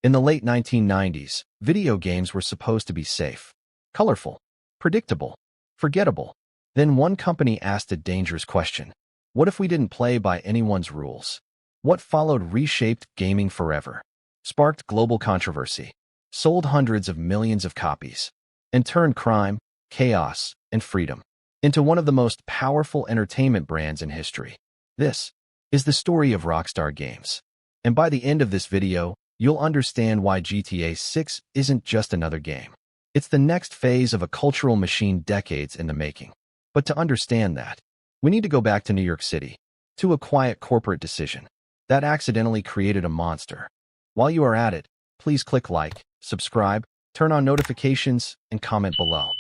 In the late 1990s, video games were supposed to be safe, colorful, predictable, forgettable. Then one company asked a dangerous question. What if we didn't play by anyone's rules? What followed reshaped gaming forever, sparked global controversy, sold hundreds of millions of copies, and turned crime, chaos, and freedom into one of the most powerful entertainment brands in history. This is the story of Rockstar Games. And by the end of this video, you'll understand why GTA 6 isn't just another game. It's the next phase of a cultural machine decades in the making. But to understand that, we need to go back to New York City, to a quiet corporate decision that accidentally created a monster. While you are at it, please click like, subscribe, turn on notifications, and comment below.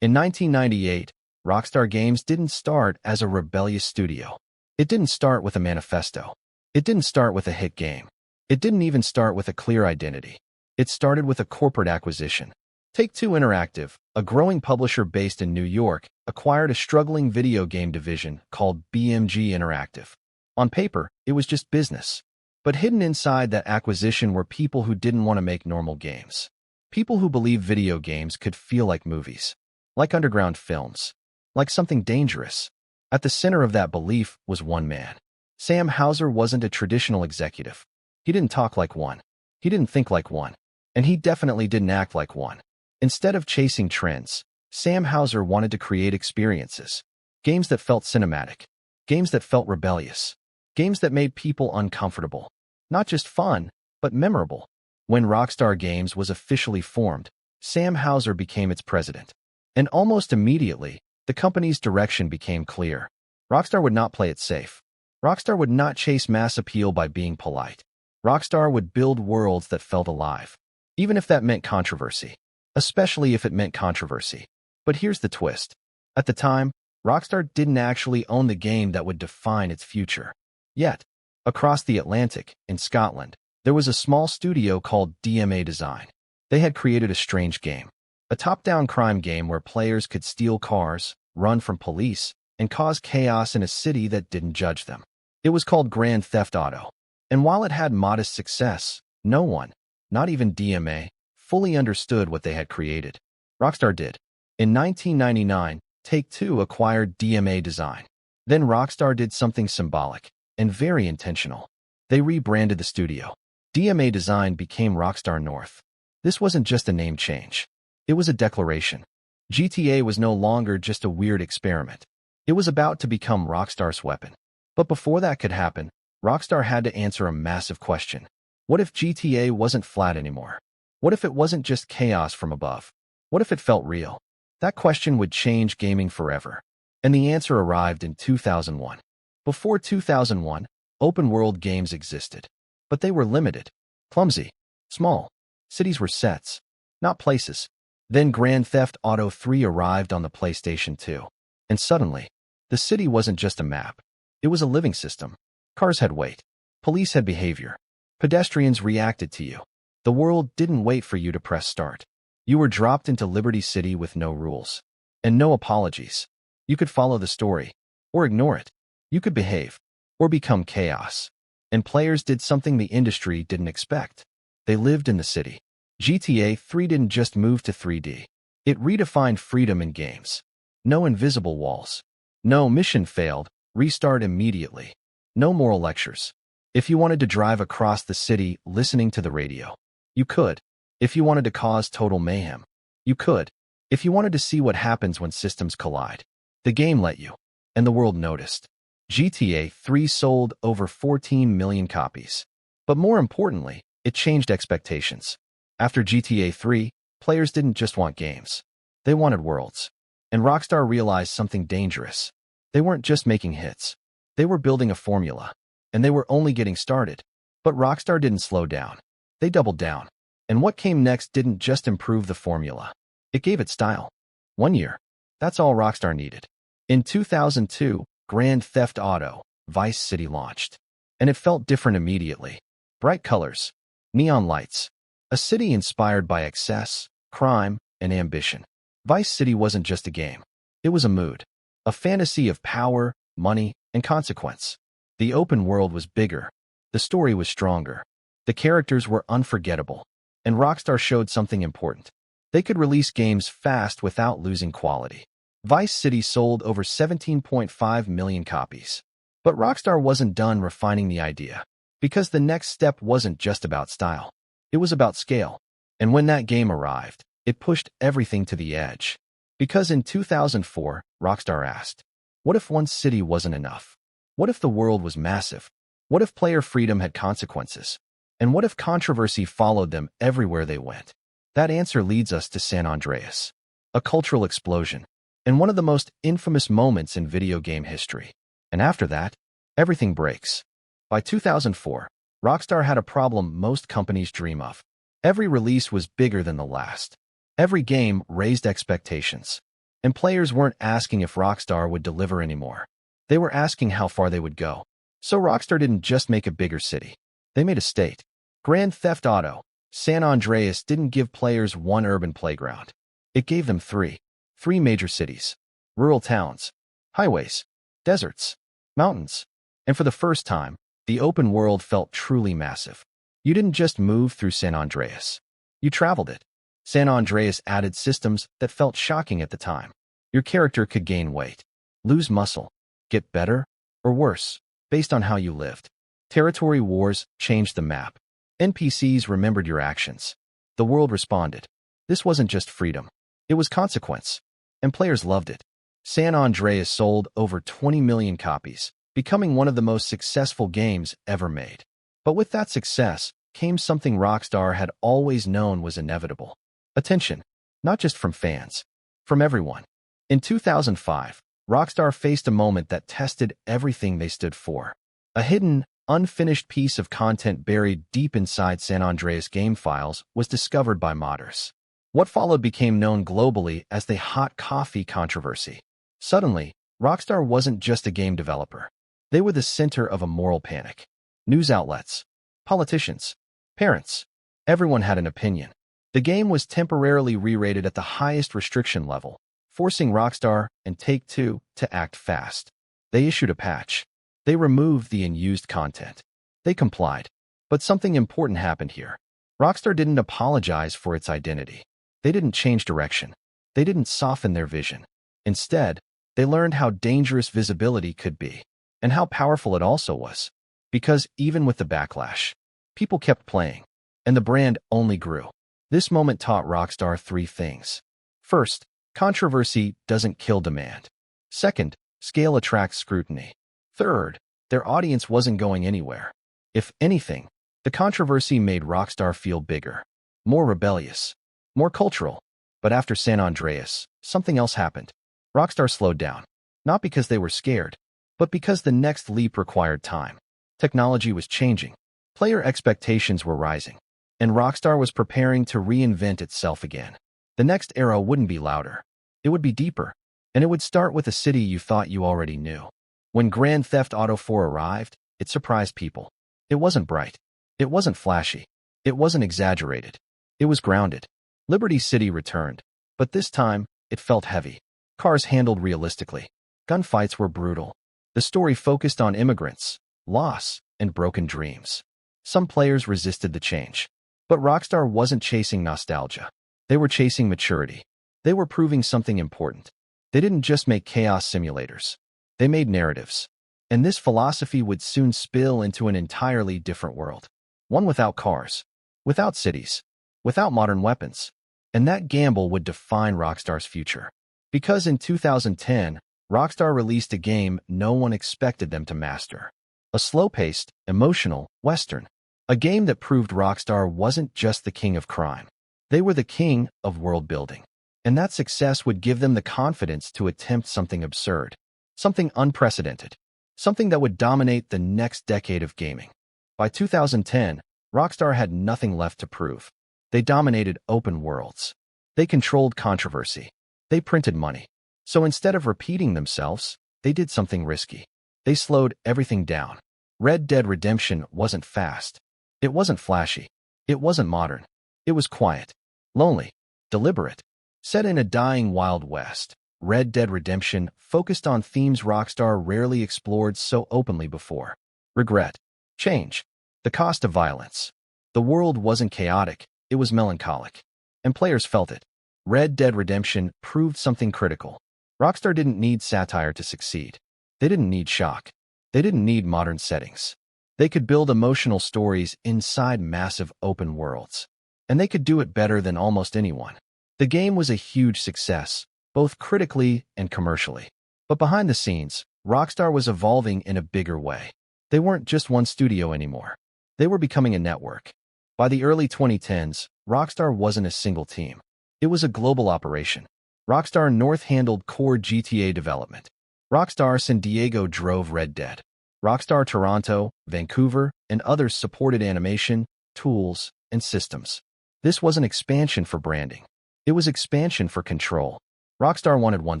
In 1998, Rockstar Games didn't start as a rebellious studio. It didn't start with a manifesto. It didn't start with a hit game. It didn't even start with a clear identity. It started with a corporate acquisition. Take-Two Interactive, a growing publisher based in New York, acquired a struggling video game division called BMG Interactive. On paper, it was just business. But hidden inside that acquisition were people who didn't want to make normal games. People who believed video games could feel like movies, like underground films, like something dangerous. At the center of that belief was one man. Sam Houser wasn't a traditional executive. He didn't talk like one. He didn't think like one. And he definitely didn't act like one. Instead of chasing trends, Sam Houser wanted to create experiences. Games that felt cinematic. Games that felt rebellious. Games that made people uncomfortable. Not just fun, but memorable. When Rockstar Games was officially formed, Sam Houser became its president. And almost immediately, the company's direction became clear. Rockstar would not play it safe. Rockstar would not chase mass appeal by being polite. Rockstar would build worlds that felt alive, even if that meant controversy. Especially if it meant controversy. But here's the twist. At the time, Rockstar didn't actually own the game that would define its future. Yet, across the Atlantic, in Scotland, there was a small studio called DMA Design. They had created a strange game. A top-down crime game where players could steal cars, run from police, and cause chaos in a city that didn't judge them. It was called Grand Theft Auto. And while it had modest success, no one, not even DMA, fully understood what they had created. Rockstar did. In 1999, Take-Two acquired DMA Design. Then Rockstar did something symbolic and very intentional. They rebranded the studio. DMA Design became Rockstar North. This wasn't just a name change. It was a declaration. GTA was no longer just a weird experiment. It was about to become Rockstar's weapon. But before that could happen, Rockstar had to answer a massive question. What if GTA wasn't flat anymore? What if it wasn't just chaos from above? What if it felt real? That question would change gaming forever. And the answer arrived in 2001. Before 2001, open-world games existed. But they were limited, clumsy, small. Cities were sets, not places. Then Grand Theft Auto 3 arrived on the PlayStation 2. And suddenly, the city wasn't just a map. It was a living system. Cars had weight. Police had behavior. Pedestrians reacted to you. The world didn't wait for you to press start. You were dropped into Liberty City with no rules. And no apologies. You could follow the story. Or ignore it. You could behave. Or become chaos. And players did something the industry didn't expect. They lived in the city. GTA 3 didn't just move to 3D. It redefined freedom in games. No invisible walls. No mission failed, restart immediately. No moral lectures. If you wanted to drive across the city listening to the radio, you could. If you wanted to cause total mayhem, you could. If you wanted to see what happens when systems collide, the game let you. And the world noticed. GTA 3 sold over 14 million copies. But more importantly, it changed expectations. After GTA 3, players didn't just want games. They wanted worlds. And Rockstar realized something dangerous. They weren't just making hits. They were building a formula. And they were only getting started. But Rockstar didn't slow down. They doubled down. And what came next didn't just improve the formula. It gave it style. 1 year. That's all Rockstar needed. In 2002, Grand Theft Auto, Vice City launched. And it felt different immediately. Bright colors. Neon lights. A city inspired by excess, crime, and ambition. Vice City wasn't just a game. It was a mood. A fantasy of power, money, and consequence. The open world was bigger. The story was stronger. The characters were unforgettable, and Rockstar showed something important. They could release games fast without losing quality. Vice City sold over 17.5 million copies. But Rockstar wasn't done refining the idea, because the next step wasn't just about style. It was about scale. And when that game arrived, it pushed everything to the edge. Because in 2004, Rockstar asked, what if one city wasn't enough? What if the world was massive? What if player freedom had consequences? And what if controversy followed them everywhere they went? That answer leads us to San Andreas, a cultural explosion, and one of the most infamous moments in video game history. And after that, everything breaks. By 2004, Rockstar had a problem most companies dream of. Every release was bigger than the last. Every game raised expectations. And players weren't asking if Rockstar would deliver anymore. They were asking how far they would go. So Rockstar didn't just make a bigger city. They made a state. Grand Theft Auto, San Andreas didn't give players one urban playground. It gave them three. Three major cities. Rural towns. Highways. Deserts. Mountains. And for the first time, the open world felt truly massive. You didn't just move through San Andreas. You traveled it. San Andreas added systems that felt shocking at the time. Your character could gain weight, lose muscle, get better, or worse, based on how you lived. Territory wars changed the map. NPCs remembered your actions. The world responded. This wasn't just freedom. It was consequence. And players loved it. San Andreas sold over 20 million copies, becoming one of the most successful games ever made. But with that success came something Rockstar had always known was inevitable. Attention, not just from fans, from everyone. In 2005, Rockstar faced a moment that tested everything they stood for. A hidden, unfinished piece of content buried deep inside San Andreas game files was discovered by modders. What followed became known globally as the hot coffee controversy. Suddenly, Rockstar wasn't just a game developer. They were the center of a moral panic. News outlets, politicians, parents, everyone had an opinion. The game was temporarily re-rated at the highest restriction level, forcing Rockstar and Take-Two to act fast. They issued a patch. They removed the unused content. They complied. But something important happened here. Rockstar didn't apologize for its identity. They didn't change direction. They didn't soften their vision. Instead, they learned how dangerous visibility could be, and how powerful it also was. Because even with the backlash, people kept playing, and the brand only grew. This moment taught Rockstar three things. First, controversy doesn't kill demand. Second, scale attracts scrutiny. Third, their audience wasn't going anywhere. If anything, the controversy made Rockstar feel bigger, more rebellious, more cultural. But after San Andreas, something else happened. Rockstar slowed down, not because they were scared, but because the next leap required time. Technology was changing, player expectations were rising, and Rockstar was preparing to reinvent itself again. The next era wouldn't be louder. It would be deeper, and it would start with a city you thought you already knew. When Grand Theft Auto 4 arrived, it surprised people. It wasn't bright. It wasn't flashy. It wasn't exaggerated. It was grounded. Liberty City returned, but this time, it felt heavy. Cars handled realistically. Gunfights were brutal. The story focused on immigrants, loss, and broken dreams. Some players resisted the change. But Rockstar wasn't chasing nostalgia. They were chasing maturity. They were proving something important. They didn't just make chaos simulators. They made narratives. And this philosophy would soon spill into an entirely different world. One without cars, without cities, without modern weapons. And that gamble would define Rockstar's future. Because in 2010, Rockstar released a game no one expected them to master. A slow-paced, emotional Western. A game that proved Rockstar wasn't just the king of crime. They were the king of world-building. And that success would give them the confidence to attempt something absurd. Something unprecedented. Something that would dominate the next decade of gaming. By 2010, Rockstar had nothing left to prove. They dominated open worlds. They controlled controversy. They printed money. So instead of repeating themselves, they did something risky. They slowed everything down. Red Dead Redemption wasn't fast. It wasn't flashy. It wasn't modern. It was quiet, lonely, deliberate. Set in a dying Wild West, Red Dead Redemption focused on themes Rockstar rarely explored so openly before. Regret, change, the cost of violence. The world wasn't chaotic, it was melancholic. And players felt it. Red Dead Redemption proved something critical. Rockstar didn't need satire to succeed. They didn't need shock. They didn't need modern settings. They could build emotional stories inside massive open worlds. And they could do it better than almost anyone. The game was a huge success, both critically and commercially. But behind the scenes, Rockstar was evolving in a bigger way. They weren't just one studio anymore. They were becoming a network. By the early 2010s, Rockstar wasn't a single team. It was a global operation. Rockstar North handled core GTA development. Rockstar San Diego drove Red Dead. Rockstar Toronto, Vancouver, and others supported animation, tools, and systems. This wasn't expansion for branding. It was expansion for control. Rockstar wanted one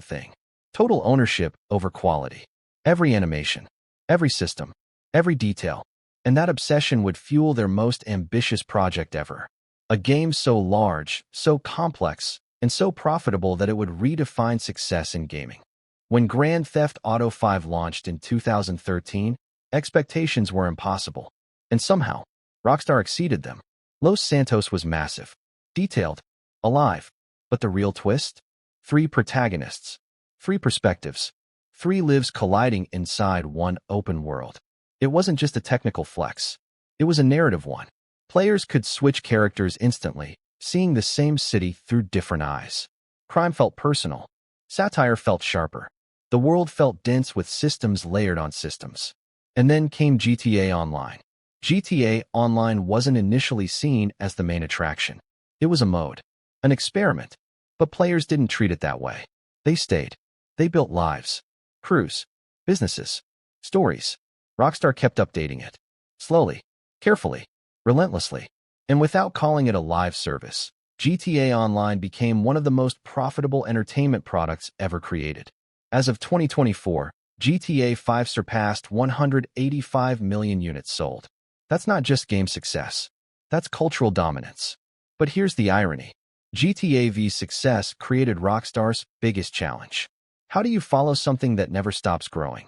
thing: total ownership over quality. Every animation, every system, every detail. And that obsession would fuel their most ambitious project ever. A game so large, so complex, and so profitable that it would redefine success in gaming. When Grand Theft Auto V launched in 2013, expectations were impossible. And somehow, Rockstar exceeded them. Los Santos was massive, detailed, alive. But the real twist? 3 protagonists, 3 perspectives, 3 lives colliding inside one open world. It wasn't just a technical flex. It was a narrative one. Players could switch characters instantly, seeing the same city through different eyes. Crime felt personal. Satire felt sharper. The world felt dense with systems layered on systems. And then came GTA Online. GTA Online wasn't initially seen as the main attraction. It was a mode, an experiment. But players didn't treat it that way. They stayed. They built lives, crews, businesses, stories. Rockstar kept updating it. Slowly, carefully, relentlessly. And without calling it a live service, GTA Online became one of the most profitable entertainment products ever created. As of 2024, GTA 5 surpassed 185 million units sold. That's not just game success. That's cultural dominance. But here's the irony. GTA V's success created Rockstar's biggest challenge. How do you follow something that never stops growing?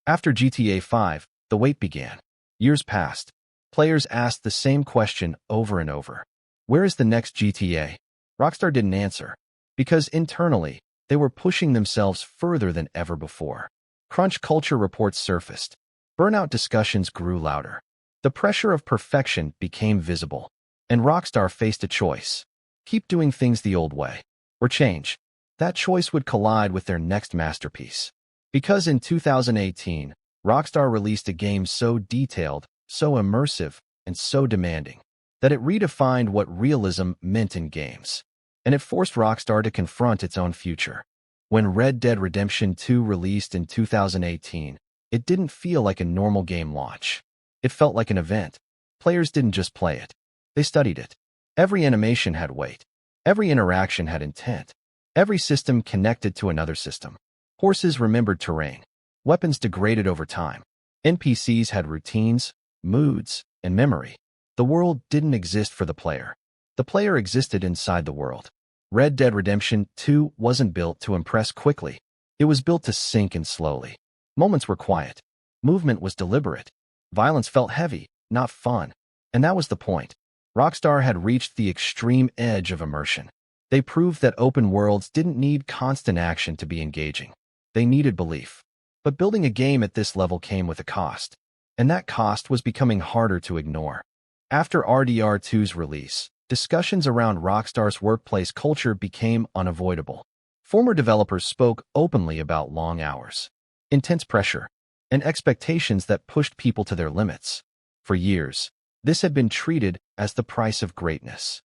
After GTA 5, the wait began. Years passed. Players asked the same question over and over. Where is the next GTA? Rockstar didn't answer. Because internally, they were pushing themselves further than ever before. Crunch culture reports surfaced. Burnout discussions grew louder. The pressure of perfection became visible. And Rockstar faced a choice. Keep doing things the old way, or change. That choice would collide with their next masterpiece. Because in 2018, Rockstar released a game so detailed, so immersive, and so demanding that it redefined what realism meant in games. And it forced Rockstar to confront its own future. When Red Dead Redemption 2 released in 2018, it didn't feel like a normal game launch. It felt like an event. Players didn't just play it. They studied it. Every animation had weight. Every interaction had intent. Every system connected to another system. Horses remembered terrain. Weapons degraded over time. NPCs had routines, moods, and memory. The world didn't exist for the player. The player existed inside the world. Red Dead Redemption 2 wasn't built to impress quickly. It was built to sink in slowly. Moments were quiet. Movement was deliberate. Violence felt heavy, not fun. And that was the point. Rockstar had reached the extreme edge of immersion. They proved that open worlds didn't need constant action to be engaging. They needed belief. But building a game at this level came with a cost. And that cost was becoming harder to ignore. After RDR2's release, discussions around Rockstar's workplace culture became unavoidable. Former developers spoke openly about long hours, intense pressure, and expectations that pushed people to their limits. For years, this had been treated as the price of greatness.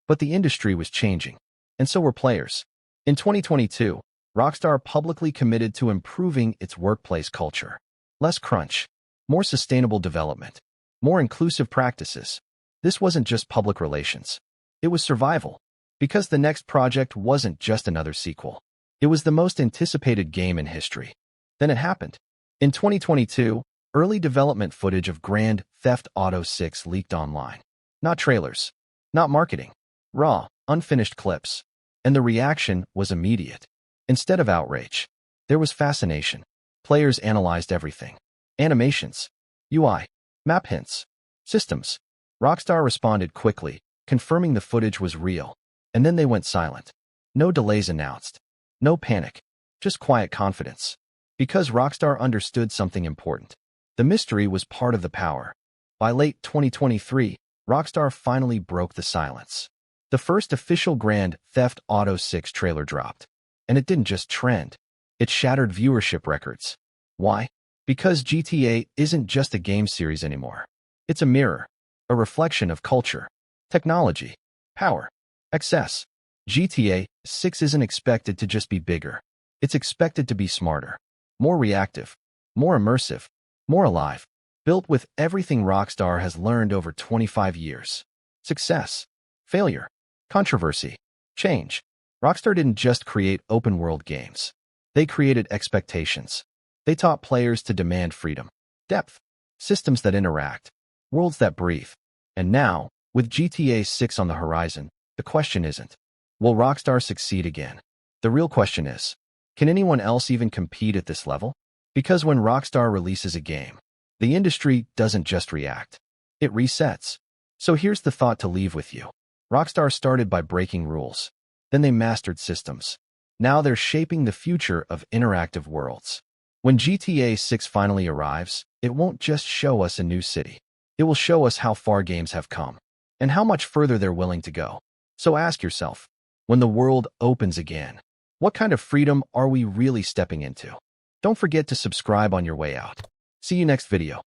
But the industry was changing, and so were players. In 2022, Rockstar publicly committed to improving its workplace culture. Less crunch, more sustainable development, more inclusive practices. This wasn't just public relations. It was survival, because the next project wasn't just another sequel. It was the most anticipated game in history. Then it happened. In 2022, early development footage of Grand Theft Auto 6 leaked online. Not trailers, not marketing, raw, unfinished clips. And the reaction was immediate. Instead of outrage, there was fascination. Players analyzed everything. Animations, UI, map hints, systems, Rockstar responded quickly, confirming the footage was real, and then they went silent. No delays announced. No panic. Just quiet confidence. Because Rockstar understood something important. The mystery was part of the power. By late 2023, Rockstar finally broke the silence. The first official Grand Theft Auto 6 trailer dropped. And it didn't just trend. It shattered viewership records. Why? Because GTA isn't just a game series anymore. It's a mirror, a reflection of culture, technology, power, excess. GTA 6 isn't expected to just be bigger. It's expected to be smarter, more reactive, more immersive, more alive, built with everything Rockstar has learned over 25 years. Success, failure, controversy, change. Rockstar didn't just create open-world games. They created expectations. They taught players to demand freedom, depth, systems that interact, worlds that breathe. And now, with GTA 6 on the horizon, the question isn't, will Rockstar succeed again? The real question is, can anyone else even compete at this level? Because when Rockstar releases a game, the industry doesn't just react. It resets. So here's the thought to leave with you. Rockstar started by breaking rules. Then they mastered systems. Now they're shaping the future of interactive worlds. When GTA 6 finally arrives, it won't just show us a new city. It will show us how far games have come and how much further they're willing to go. So ask yourself, when the world opens again, what kind of freedom are we really stepping into? Don't forget to subscribe on your way out. See you next video.